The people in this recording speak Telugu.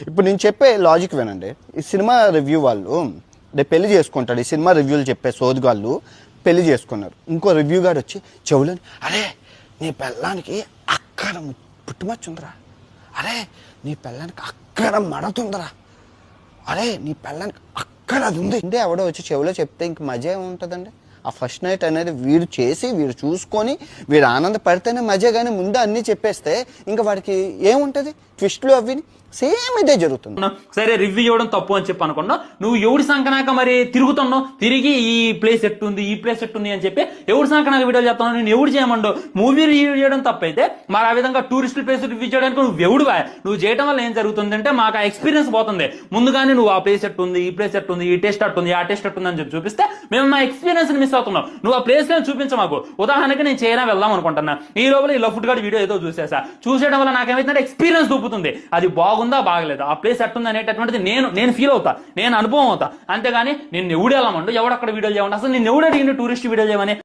ఇప్పుడు నేను చెప్పే లాజిక్ వినండి. ఈ సినిమా రివ్యూ వాళ్ళు రేపు పెళ్లి చేసుకుంటాడు, ఈ సినిమా రివ్యూలు చెప్పే సోదుగాళ్ళు పెళ్లి చేసుకున్నారు. ఇంకో రివ్యూ గారు వచ్చి చెవులని, అరే నీ పెళ్ళానికి అక్కడ పుట్టుమచ్చు ఉందిరా, అరే నీ పెళ్ళానికి అక్కడ మడతుందిరా, అరే నీ పెళ్ళానికి అక్కడ అది ఉంది అంటే ఎవడో వచ్చి చెవిలో చెప్తే ఇంక మజా ఏముంటుందండి? ఆ ఫస్ట్ నైట్ అనేది వీడు చేసి వీడు చూసుకొని వీడు ఆనందపడితేనే మజా, కానీ ముందు అన్నీ చెప్పేస్తే ఇంకా వాడికి ఏముంటుంది? ట్విస్ట్లు అవి సేమ్ ఇదే జరుగుతుంది. సరే రివ్యూ ఇవ్వడం తప్పు అని చెప్పి అనుకున్నా, నువ్వు ఎవడి సంకనాక మరి తిరుగుతున్నావు, తిరిగి ఈ ప్లేస్ ఎట్టుంది ఈ ప్లేస్ ఎట్టుంది అని చెప్పి ఎవడి సంకనాక వీడియోలు చెప్తాను. నేను ఎవడు చేయమండో మూవీ రివ్యూ చేయడం తప్పైతే మరి ఆ విధంగా టూరిస్ట్ ప్లేస్ రివ్యూ చేయడానికి నువ్వు ఎవడువా? నువ్వు చేయడం వల్ల ఏం జరుగుతుంది అంటే మాకు ఆ ఎక్స్పీరియన్స్ పోతుంది. ముందుగానే నువ్వు ఆ ప్లేస్ ఎట్టుంది ఈ ప్లేస్ ఎట్టుంది ఈ టేస్ట్ అట్టుంది ఆ టేస్ట్ ఎట్టుంది అని చెప్పి చూపిస్తే మేము మా ఎక్స్పీరియన్స్ మిస్ అవుతున్నాం. నువ్వు ఆ ప్లేస్ లో చూపించ మాకు. ఉదాహరణకి నేను చైనా వెళ్దాం అనుకుంటున్నా, ఈ లోపల ఈ లఫ్ట్ గార్డ్ వీడియో ఏదో చూసేయడం వల్ల నాకేమైతుందంటే ఎక్స్పీరియన్స్ చూపుతుంది. అది బాగుందా బాగలేదా, ఆ ప్లేస్ ఎట్టుంది అనేటటువంటిది నేను ఫీల్ అవుతా, నేను అనుభవం అవుతా. అంతేగాని నేను ఎవడు వెళ్ళమండు ఎవడక్కడ వీడియోలు చేయమండి, అసలు నేను ఎవడు అడిగిన టూరిస్ట్ వీడియో చేయమని